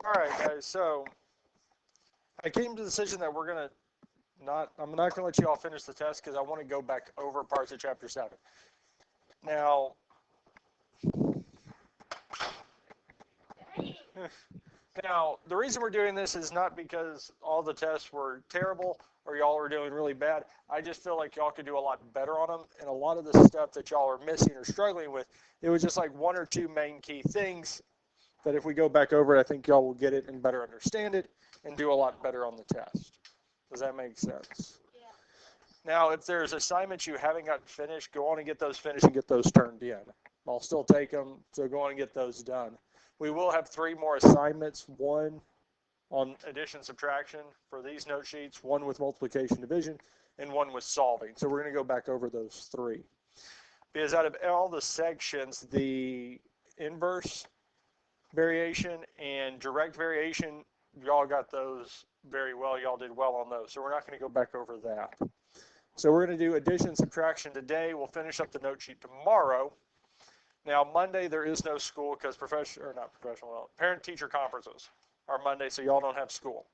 All right, guys. So I came to the decision that I'm not gonna let you all finish the test because I want to go back over parts of chapter 7. Now, now the reason we're doing this is not because all the tests were terrible or y'all were doing really bad. I just feel like y'all could do a lot better on them, and a lot of the stuff that y'all are missing or struggling with, it was just like one or two main key things that if we go back over it, I think y'all will get it and better understand it and do a lot better on the test. Does that make sense? Now, if there's assignments you haven't gotten finished, go on and get those finished and get those turned in. I'll still take them, so go on and get those done. We will have 3 more assignments, one on addition, subtraction for these note sheets, one with multiplication, division, and one with solving. So we're going to go back over those 3. Because out of all the sections, the inverse variation and direct variation, y'all got those very well. Y'all did well on those. So we're not going to go back over that. So we're going to do addition, subtraction today. We'll finish up the note sheet tomorrow. Now, Monday, there is no school because parent-teacher conferences are Monday, so y'all don't have school.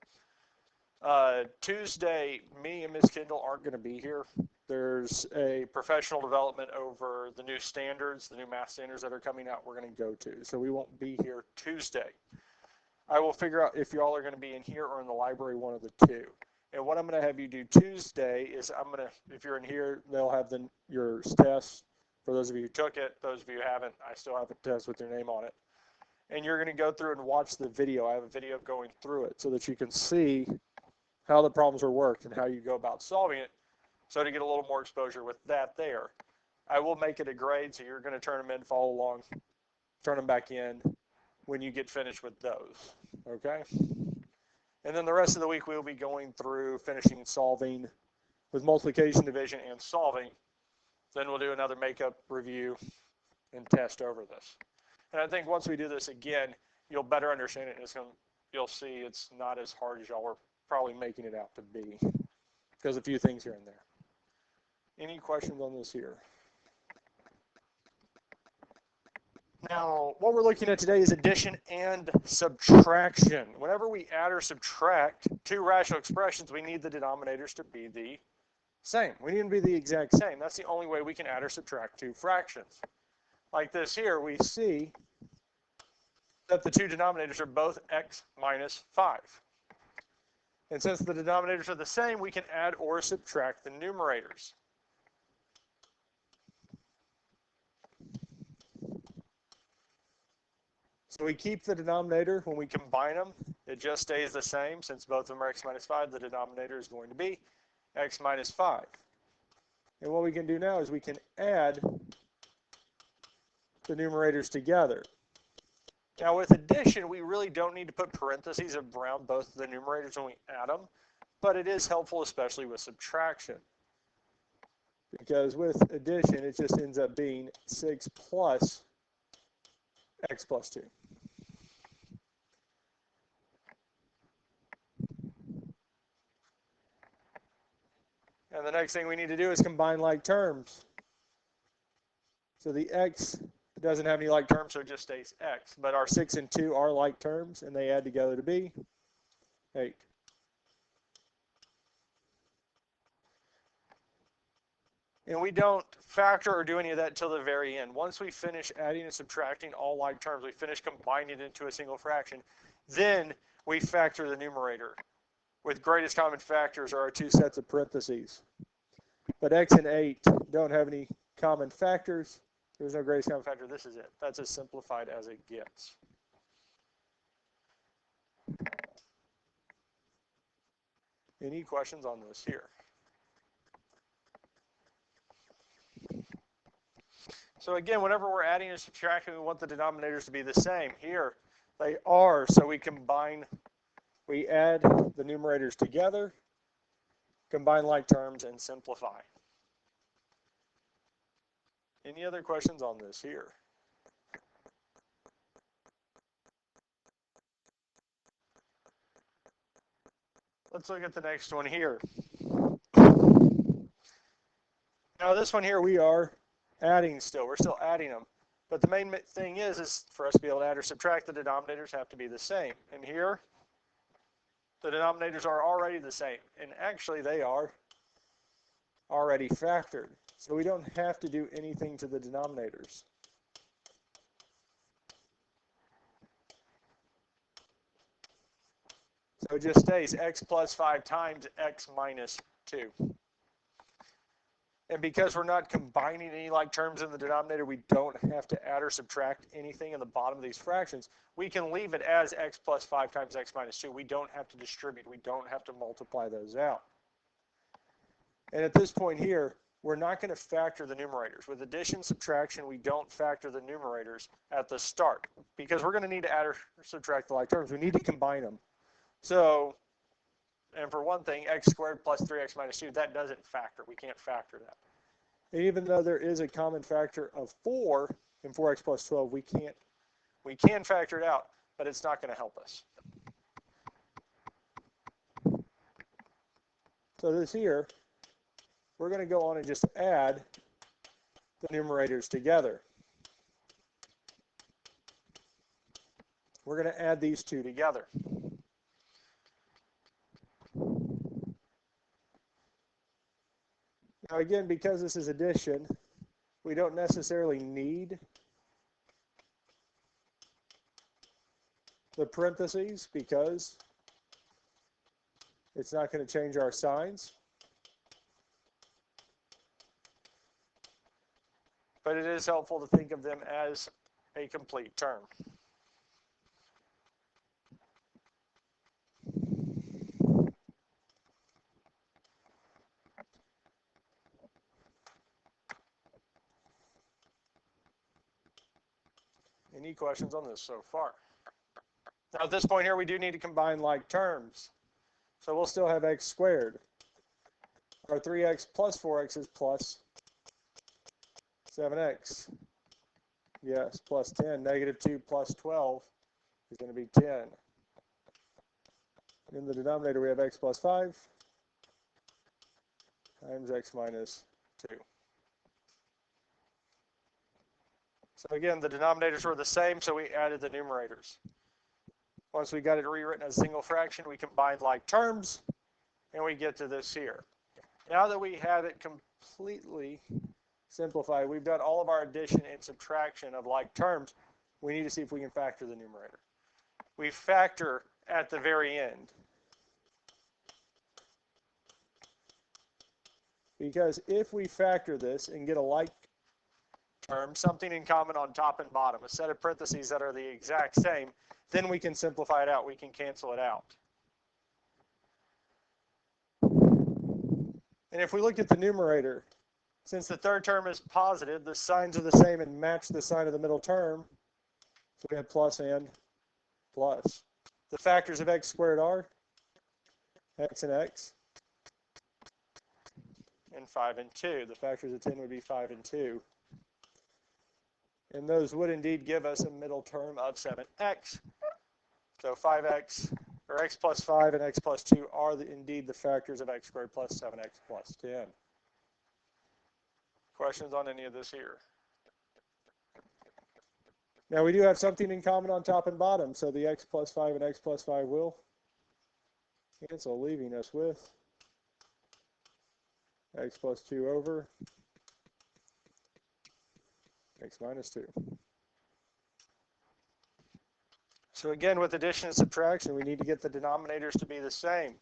Tuesday, me and Miss Kendall aren't going to be here. There's a professional development over the new standards, the new math standards that are coming out we're going to go to. So we won't be here Tuesday. I will figure out if y'all are going to be in here or in the library, one of the two. And what I'm going to have you do Tuesday is if you're in here, they'll have your test. For those of you who took it, those of you who haven't, I still have a test with your name on it. And you're going to go through and watch the video. I have a video going through it so that you can see how the problems are worked and how you go about solving it, so to get a little more exposure with that there. I will make it a grade, so you're going to turn them in, follow along, turn them back in when you get finished with those, okay? And then the rest of the week, we'll be going through finishing solving with multiplication, division, and solving. Then we'll do another makeup review and test over this. And I think once we do this again, you'll better understand it, and you'll see it's not as hard as y'all were probably making it out to be, because a few things here and there. Any questions on this here? Now, what we're looking at today is addition and subtraction. Whenever we add or subtract 2 rational expressions, we need the denominators to be the same. We need them to be the exact same. That's the only way we can add or subtract 2 fractions. Like this here, we see that the 2 denominators are both x minus 5. And since the denominators are the same, we can add or subtract the numerators. So we keep the denominator. When we combine them, it just stays the same. Since both of them are x minus 5, the denominator is going to be x minus 5. And what we can do now is we can add the numerators together. Now with addition, we really don't need to put parentheses around both the numerators when we add them, but it is helpful, especially with subtraction. Because with addition, it just ends up being 6 plus x plus 2. And the next thing we need to do is combine like terms. So the x doesn't have any like terms, so it just stays x. But our 6 and 2 are like terms, and they add together to be 8. And we don't factor or do any of that until the very end. Once we finish adding and subtracting all like terms, we finish combining it into a single fraction, then we factor the numerator. With greatest common factors are our 2 sets of parentheses. But x and 8 don't have any common factors. There's no greatest common factor. This is it. That's as simplified as it gets. Any questions on this here? So again, whenever we're adding and subtracting, we want the denominators to be the same. Here, they are, so we add the numerators together, combine like terms, and simplify. Any other questions on this here? Let's look at the next one here. Now this one here, we are adding still. We're still adding them. But the main thing is for us to be able to add or subtract, the denominators have to be the same. And here, the denominators are already the same. And actually, they are already factored. So we don't have to do anything to the denominators. So it just stays x plus 5 times x minus 2. And because we're not combining any like terms in the denominator, we don't have to add or subtract anything in the bottom of these fractions. We can leave it as x plus 5 times x minus 2. We don't have to distribute. We don't have to multiply those out. And at this point here, we're not going to factor the numerators. With addition, subtraction, we don't factor the numerators at the start because we're going to need to add or subtract the like terms. We need to combine them. So, and for one thing, x squared plus 3x minus 2, that doesn't factor. We can't factor that. And even though there is a common factor of 4 in 4x plus 12, we can factor it out, but it's not going to help us. So this here, we're going to go on and just add the numerators together. We're going to add these two together. Now again, because this is addition, we don't necessarily need the parentheses because it's not going to change our signs. But it is helpful to think of them as a complete term. Any questions on this so far? Now at this point here, we do need to combine like terms. So we'll still have x squared. Our 3x plus 4x is plus 7x. Yes, plus 10. Negative 2 plus 12 is going to be 10. In the denominator, we have x plus 5 times x minus 2. So again, the denominators were the same, so we added the numerators. Once we got it rewritten as a single fraction, we combined like terms, and we get to this here. Now that we have it completely simplified, we've done all of our addition and subtraction of like terms, we need to see if we can factor the numerator. We factor at the very end. Because if we factor this and get a like term, something in common on top and bottom, a set of parentheses that are the exact same, then we can simplify it out. We can cancel it out. And if we look at the numerator, since the third term is positive, the signs are the same and match the sign of the middle term. So we have plus and plus. The factors of x squared are x and x, and 5 and 2. The factors of 10 would be 5 and 2. And those would indeed give us a middle term of 7x. So 5x, or x plus 5 and x plus 2 are indeed the factors of x squared plus 7x plus 10. Questions on any of this here? Now we do have something in common on top and bottom, so the x plus 5 and x plus 5 will cancel, leaving us with x plus 2 over x minus 2. So again, with addition and subtraction, we need to get the denominators to be the same.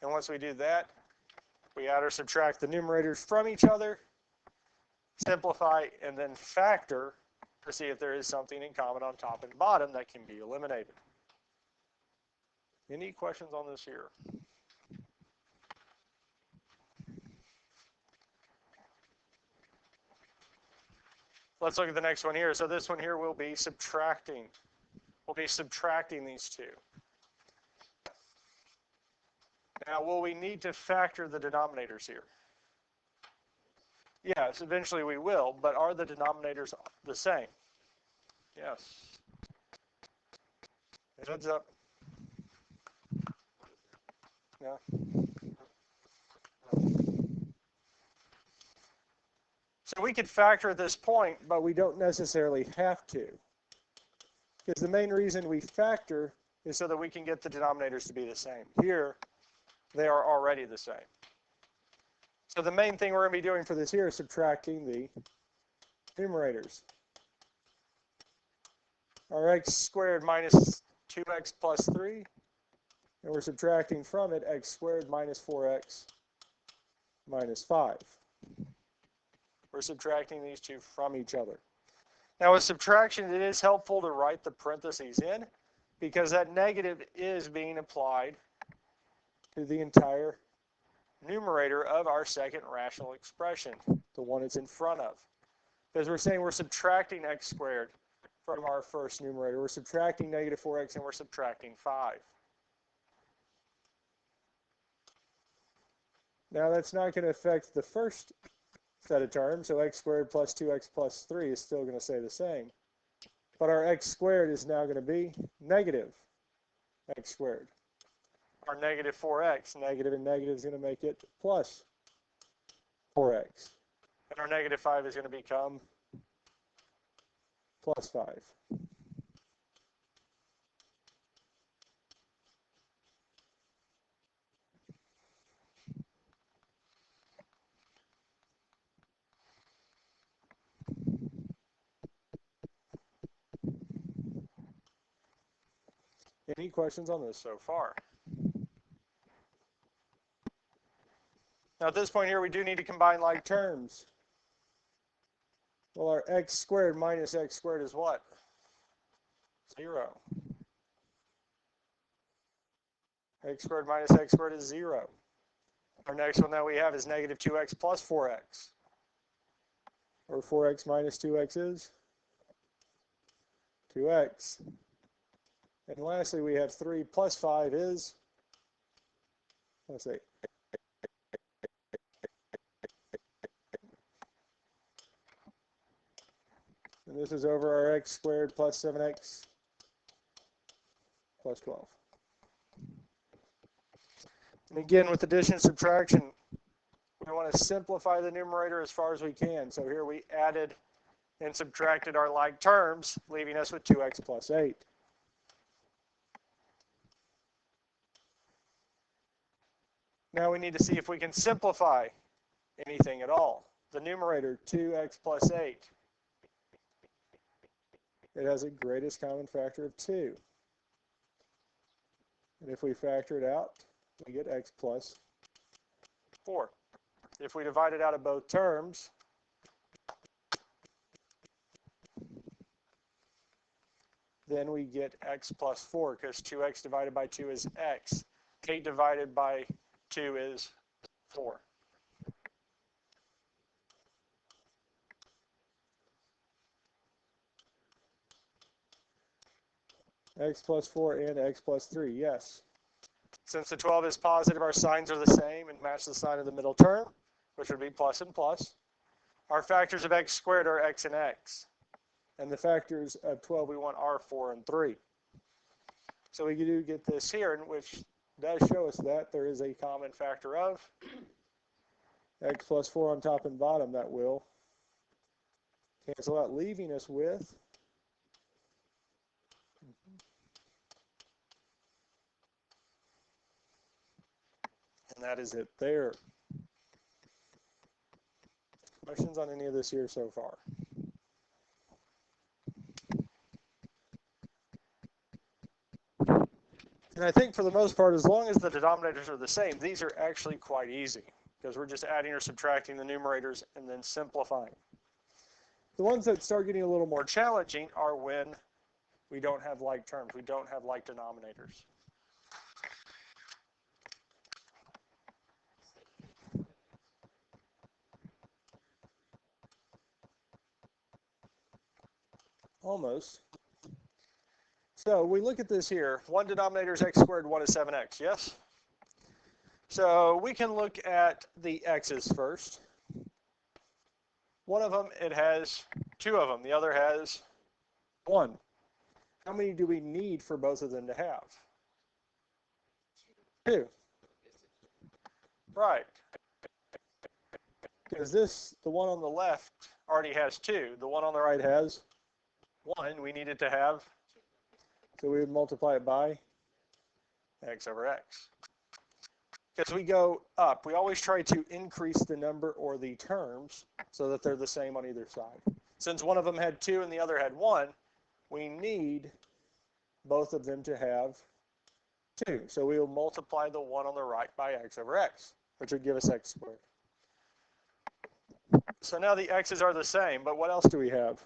And once we do that, we add or subtract the numerators from each other, simplify, and then factor to see if there is something in common on top and bottom that can be eliminated. Any questions on this here? Let's look at the next one here. So this one here will be subtracting. We'll be subtracting these two. Now, will we need to factor the denominators here? Yes, eventually we will, but are the denominators the same? Yes. Heads up. Yeah. So we could factor at this point, but we don't necessarily have to. Because the main reason we factor is so that we can get the denominators to be the same. Here, they are already the same. So the main thing we're going to be doing for this here is subtracting the numerators. Our x squared minus 2x plus 3, and we're subtracting from it x squared minus 4x minus 5. We're subtracting these two from each other. Now with subtraction, it is helpful to write the parentheses in because that negative is being applied to the entire numerator of our second rational expression, the one it's in front of. Because we're saying we're subtracting x squared from our first numerator. We're subtracting negative 4x and we're subtracting 5. Now that's not going to affect the first set of terms, so x squared plus 2x plus 3 is still going to stay the same. But our x squared is now going to be negative x squared. Our negative 4x, negative and negative is going to make it plus 4x. And our negative 5 is going to become plus 5. Any questions on this so far? Now at this point here, we do need to combine like terms. Well, our x squared minus x squared is what? 0. X squared minus x squared is 0. Our next one that we have is negative 2x plus 4x. Or 4x minus 2x is 2x. And lastly, we have 3 plus 5 is, let's see, and this is over our x squared plus 7x plus 12. And again, with addition and subtraction, we want to simplify the numerator as far as we can. So here we added and subtracted our like terms, leaving us with 2x plus 8. Now we need to see if we can simplify anything at all. The numerator, 2x plus 8. It has a greatest common factor of 2. And if we factor it out, we get x plus 4. If we divide it out of both terms, then we get x plus 4, because 2x divided by 2 is x. 8 divided by 2 is 4. X plus 4 and x plus 3, yes. Since the 12 is positive, our signs are the same and match the sign of the middle term, which would be plus and plus. Our factors of x squared are x and x. And the factors of 12 we want are 4 and 3. So we do get this here, which does show us that there is a common factor of x plus 4 on top and bottom. That will cancel out, leaving us with and that is it there. Questions on any of this here so far? And I think for the most part, as long as the denominators are the same, these are actually quite easy because we're just adding or subtracting the numerators and then simplifying. The ones that start getting a little more challenging are when we don't have like terms, we don't have like denominators. Almost. So we look at this here. One denominator is x squared, one is 7x, yes? So we can look at the x's first. One of them, it has 2 of them. The other has 1. How many do we need for both of them to have? 2. Right. because the one on the left already has 2. The one on the right has 1. We need it to have, so we would multiply it by x over x. As we go up, we always try to increase the number or the terms so that they're the same on either side. Since one of them had 2 and the other had 1, we need both of them to have 2. So we will multiply the one on the right by x over x, which would give us x squared. So now the x's are the same, but what else do we have?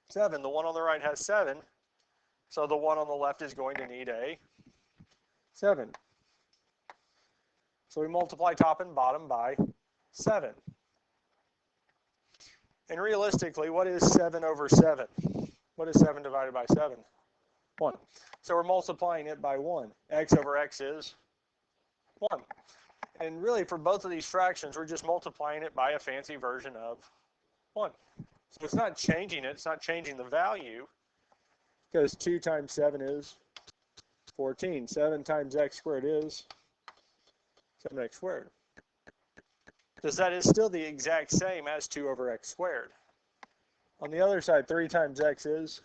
7. The one on the right has 7, so the one on the left is going to need a 7. So we multiply top and bottom by 7. And realistically, what is 7 over 7? What is 7 divided by 7? 1. So we're multiplying it by 1. X over x is 1. And really, for both of these fractions, we're just multiplying it by a fancy version of 1. So it's not changing it. It's not changing the value, because 2 times 7 is 14. 7 times x squared is 7x squared. Because that is still the exact same as 2 over x squared. On the other side, 3 times x is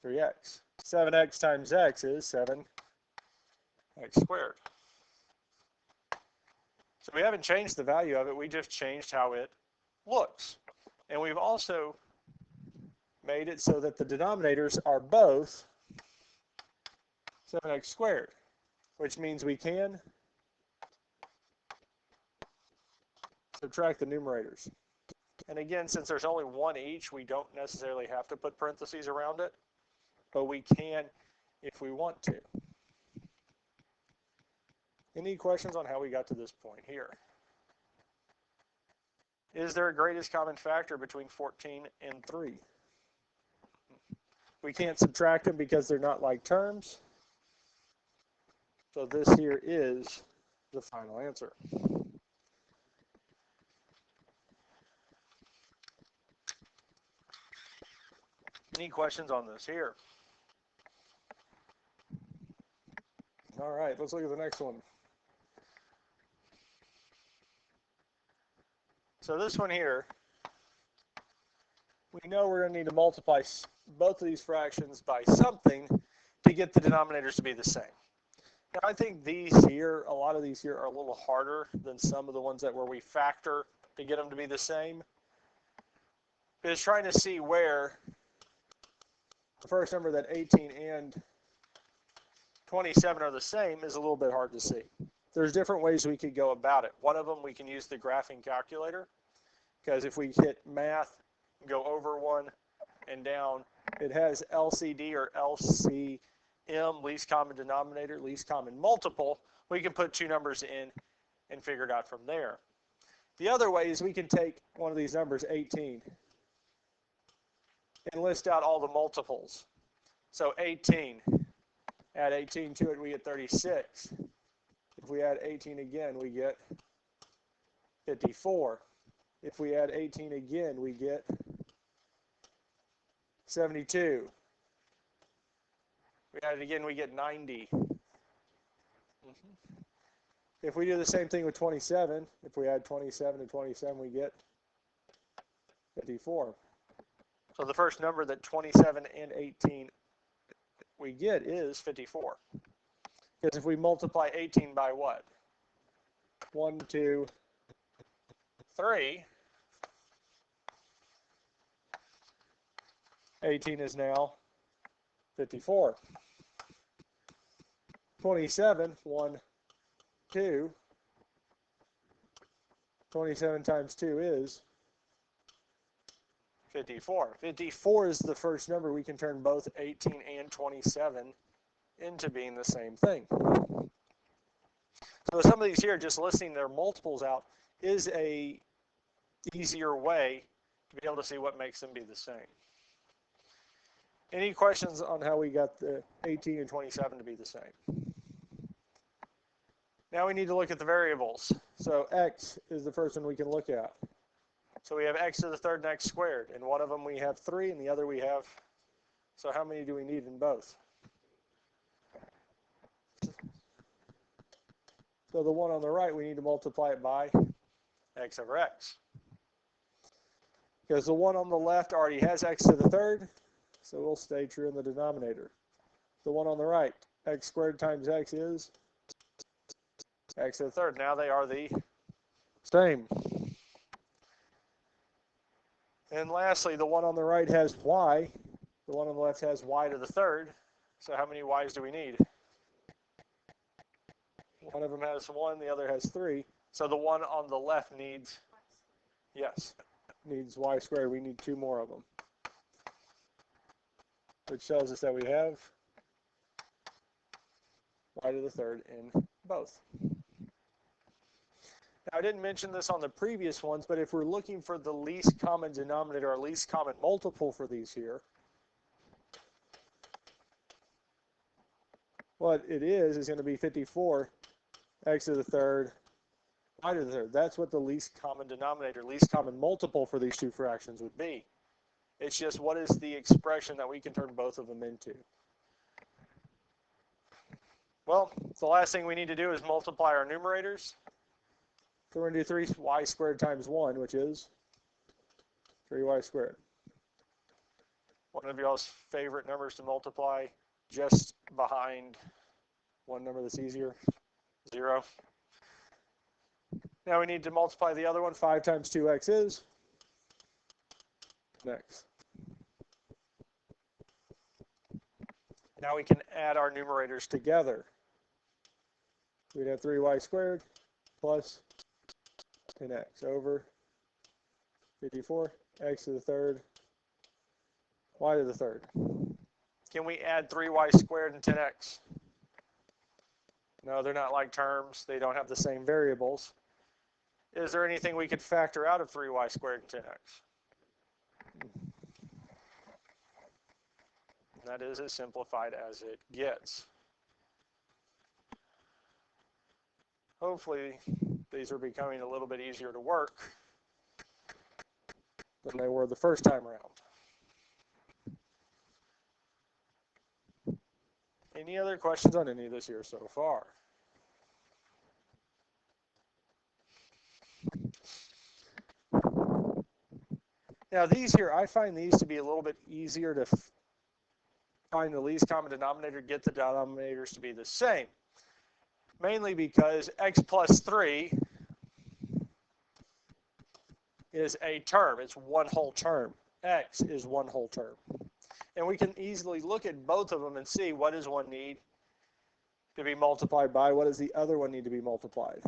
3x. 7x times x is 7x squared. So we haven't changed the value of it, we just changed how it looks. And we've also made it so that the denominators are both 7x squared, which means we can subtract the numerators. And again, since there's only 1 each, we don't necessarily have to put parentheses around it, but we can if we want to. Any questions on how we got to this point here? Is there a greatest common factor between 14 and 3? We can't subtract them because they're not like terms. So this here is the final answer. Any questions on this here? All right, let's look at the next one. So this one here, we know we're going to need to multiply both of these fractions by something to get the denominators to be the same. Now I think these here, a lot of these here are a little harder than some of the ones that where we factor to get them to be the same. But it's trying to see where the first number that 18 and 27 are the same is a little bit hard to see. There's different ways we could go about it. One of them, we can use the graphing calculator, because if we hit math, go over one and down, it has LCD or LCM, least common denominator, least common multiple. We can put 2 numbers in and figure it out from there. The other way is we can take one of these numbers, 18, and list out all the multiples. So 18, add 18 to it, we get 36. If we add 18 again, we get 54. If we add 18 again, we get 72. We add it again, we get 90. If we do the same thing with 27, if we add 27 to 27, we get 54. So the first number that 27 and 18 we get is 54. Because if we multiply 18 by what? 1, 2, 3. 18 is now 54. 27, 1, 2. 27 times 2 is 54. 54 is the first number we can turn both 18 and 27 into being the same thing. So some of these here, just listing their multiples out is a easier way to be able to see what makes them be the same. Any questions on how we got the 18 and 27 to be the same? Now we need to look at the variables. So x is the first one we can look at. So we have x to the third and x squared. In one of them we have 3, and the other we have, so how many do we need in both? So the one on the right, we need to multiply it by x over x. Because the one on the left already has x to the third, so we'll stay true in the denominator. The one on the right, x squared times x is x to the third. Now they are the same. And lastly, the one on the right has y. The one on the left has y to the third. So how many y's do we need? One of them has 1, the other has 3. So the one on the left needs, yes, needs y squared. We need 2 more of them, which shows us that we have y to the third in both. Now, I didn't mention this on the previous ones, but if we're looking for the least common denominator or least common multiple for these here, what it is going to be 54 x to the third, y to the third. That's what the least common denominator, least common multiple for these two fractions would be. It's just what is the expression that we can turn both of them into. Well, the last thing we need to do is multiply our numerators. So we're going to do 3y squared times 1, which is 3y squared. One of y'all's favorite numbers to multiply, just behind one number that's easier, 0. Now we need to multiply the other one. 5 times 2x is x. Now we can add our numerators together. We'd have 3y squared plus 10x over 54, x to the third, y to the third. Can we add 3y squared and 10x? No, they're not like terms. They don't have the same variables. Is there anything we could factor out of 3y squared and 10x? That is as simplified as it gets. Hopefully, these are becoming a little bit easier to work than they were the first time around. Any other questions on any of this here so far? Now these here, I find these to be a little bit easier to find the least common denominator, get the denominators to be the same. Mainly because x plus 3 is a term. It's one whole term. X is one whole term. And we can easily look at both of them and see what does one need to be multiplied by, what does the other one need to be multiplied.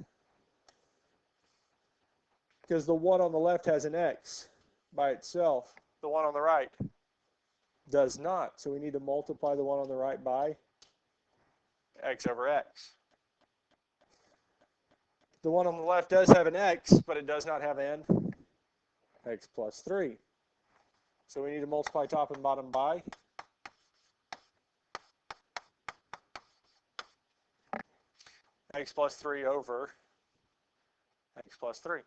Because the one on the left has an x by itself. The one on the right does not. So we need to multiply the one on the right by x over x. The one on the left does have an x, but it does not have an x plus 3. So we need to multiply top and bottom by x plus 3 over x plus 3.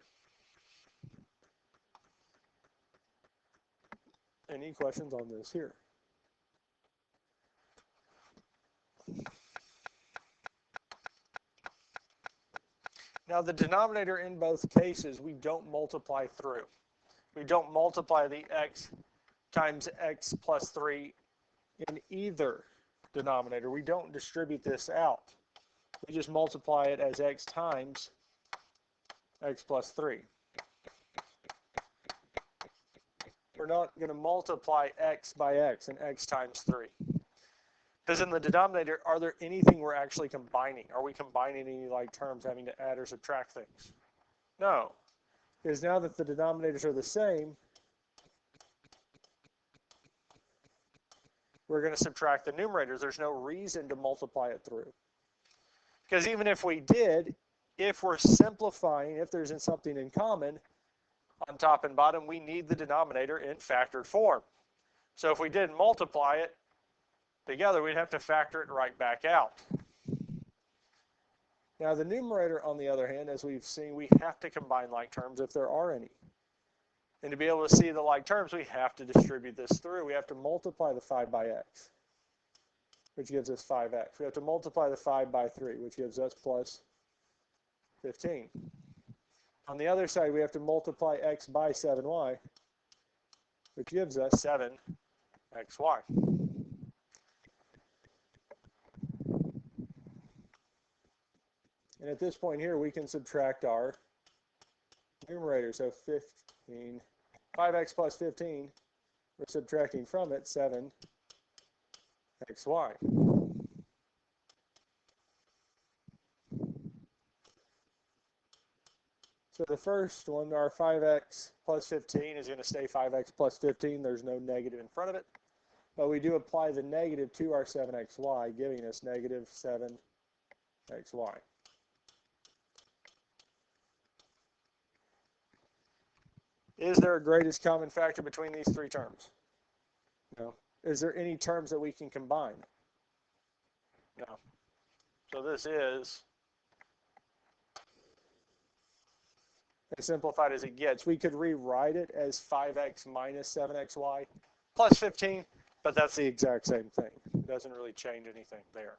Any questions on this here? Now the denominator in both cases, we don't multiply through. We don't multiply the x times x plus 3 in either denominator. We don't distribute this out. We just multiply it as x times x plus 3. We're not going to multiply x by x and x times 3. Because in the denominator, are there anything we're actually combining? Are we combining any like terms, having to add or subtract things? No. Because now that the denominators are the same, we're going to subtract the numerators. There's no reason to multiply it through. Because even if we did, if we're simplifying, if there's something in common, on top and bottom, we need the denominator in factored form. So if we didn't multiply it together, we'd have to factor it right back out. Now the numerator, on the other hand, as we've seen, we have to combine like terms if there are any. And to be able to see the like terms, we have to distribute this through. We have to multiply the 5 by x, which gives us 5x. We have to multiply the 5 by 3, which gives us plus 15. On the other side, we have to multiply x by 7y, which gives us 7xy. And at this point here, we can subtract our numerator. So 15, 5x plus 15, we're subtracting from it 7xy. So the first one, our 5x plus 15, is going to stay 5x plus 15. There's no negative in front of it. But we do apply the negative to our 7xy, giving us negative 7xy. Is there a greatest common factor between these three terms? No. Is there any terms that we can combine? No. So this is as simplified as it gets. We could rewrite it as 5x minus 7xy plus 15, but that's the exact same thing. It doesn't really change anything there.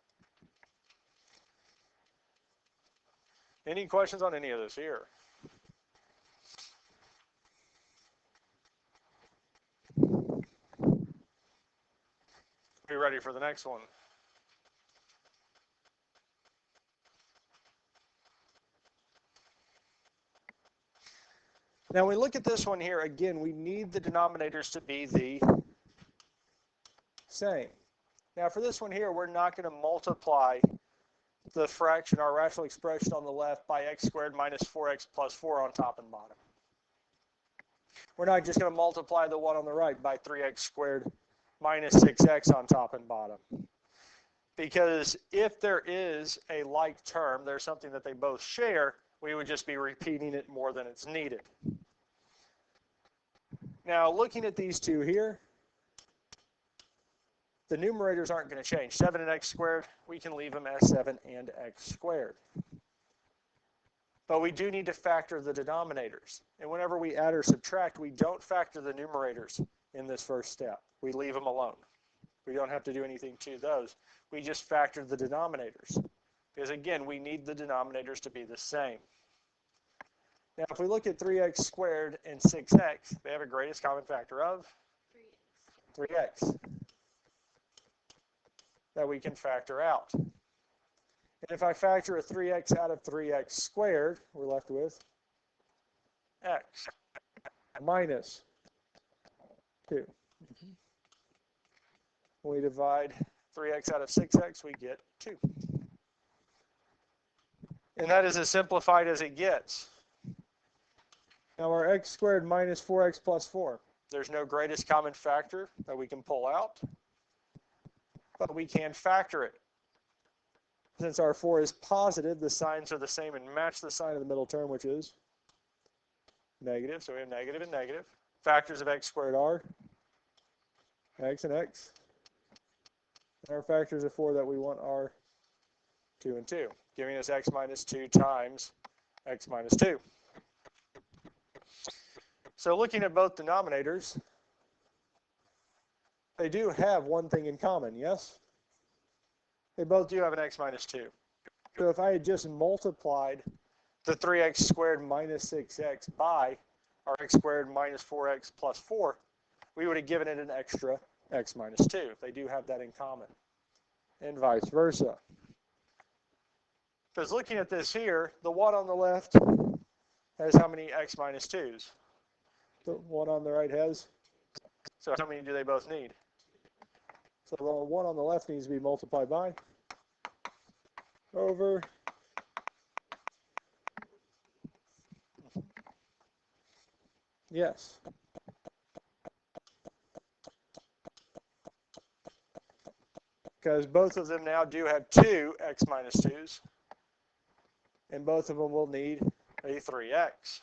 Any questions on any of this here? Be ready for the next one. Now we look at this one here, again, we need the denominators to be the same. Now for this one here, we're not going to multiply the fraction, our rational expression on the left, by x squared minus 4x plus 4 on top and bottom. We're not just going to multiply the one on the right by 3x squared minus 6x on top and bottom. Because if there is a like term, there's something that they both share, we would just be repeating it more than it's needed. Now, looking at these two here, the numerators aren't going to change. 7 and x squared, we can leave them as 7 and x squared. But we do need to factor the denominators. And whenever we add or subtract, we don't factor the numerators in this first step. We leave them alone. We don't have to do anything to those. We just factor the denominators. Because again, we need the denominators to be the same. Now, if we look at 3x squared and 6x, they have a greatest common factor of 3x that we can factor out. And if I factor a 3x out of 3x squared, we're left with x minus 2. When we divide 3x out of 6x, we get 2. And that is as simplified as it gets. Now our x squared minus 4x plus 4. There's no greatest common factor that we can pull out, but we can factor it. Since our 4 is positive, the signs are the same and match the sign of the middle term, which is negative. So we have negative and negative. Factors of x squared are x and x. And our factors of 4 that we want are 2 and 2, giving us x minus 2 times x minus 2. So looking at both denominators, they do have one thing in common, yes? They both do have an x minus 2. So if I had just multiplied the 3x squared minus 6x by our x squared minus 4x plus 4, we would have given it an extra x minus 2. They do have that in common, and vice versa. Because looking at this here, the one on the left has how many x minus 2s? The one on the right has? So how many do they both need? So the one on the left needs to be multiplied by over yes. Because both of them now do have 2 x minus 2s, and both of them will need a 3x.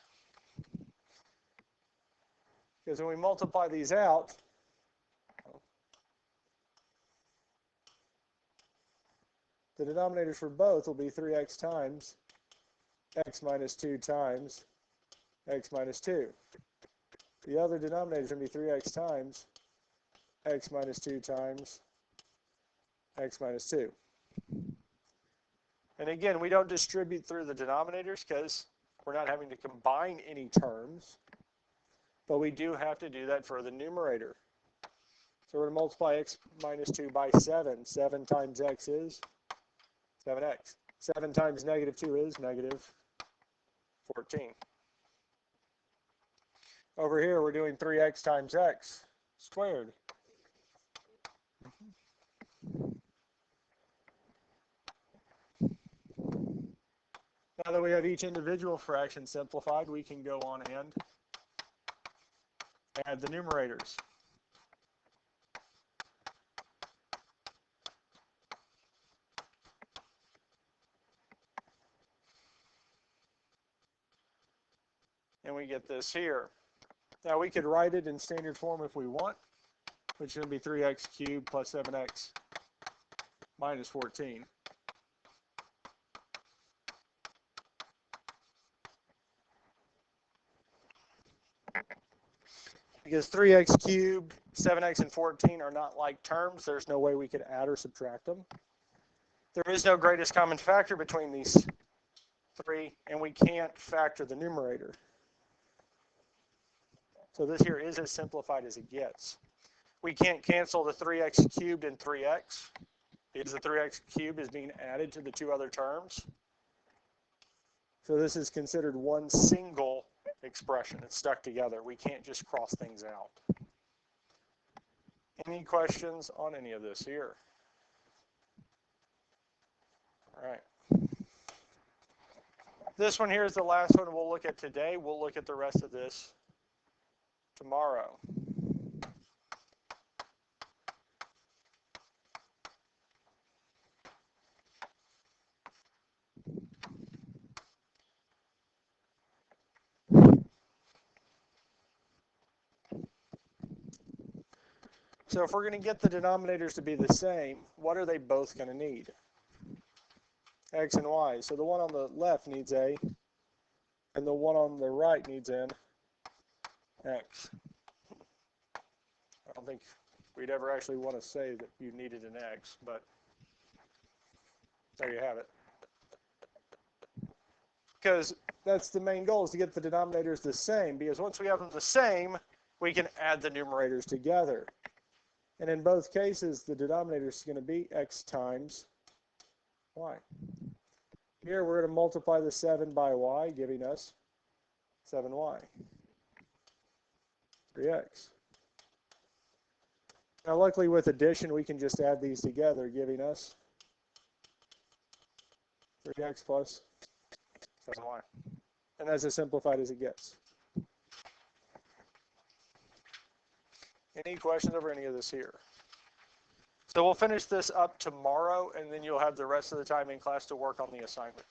Because when we multiply these out, the denominators for both will be 3x times x minus 2 times x minus 2. The other denominator is going to be 3x times x minus 2 times x minus 2. And again, we don't distribute through the denominators because We're not having to combine any terms, but we do have to do that for the numerator. So we're going to multiply x minus 2 by 7. 7 times x is 7x. 7 times negative 2 is negative 14. Over here, we're doing 3x times x squared. Now that we have each individual fraction simplified, we can go on and add the numerators. And we get this here. Now we could write it in standard form if we want, which is going to be 3x cubed plus 7x minus 14. Because 3x cubed, 7x, and 14 are not like terms, there's no way we could add or subtract them. There is no greatest common factor between these three, and we can't factor the numerator. So this here is as simplified as it gets. We can't cancel the 3x cubed and 3x because the 3x cubed is being added to the two other terms. So this is considered one single expression. It's stuck together. We can't just cross things out. Any questions on any of this here? All right. This one here is the last one we'll look at today. We'll look at the rest of this tomorrow. So if we're going to get the denominators to be the same, what are they both going to need? X and Y. So the one on the left needs A, and the one on the right needs N, X. I don't think we'd ever actually want to say that you needed an X, but there you have it. Because that's the main goal, is to get the denominators the same, because once we have them the same, we can add the numerators together. And in both cases, the denominator is going to be x times y. Here, we're going to multiply the 7 by y, giving us 7y, 3x. Now, luckily, with addition, we can just add these together, giving us 3x plus 7y. And that's as simplified as it gets. Any questions over any of this here? So we'll finish this up tomorrow, and then you'll have the rest of the time in class to work on the assignment.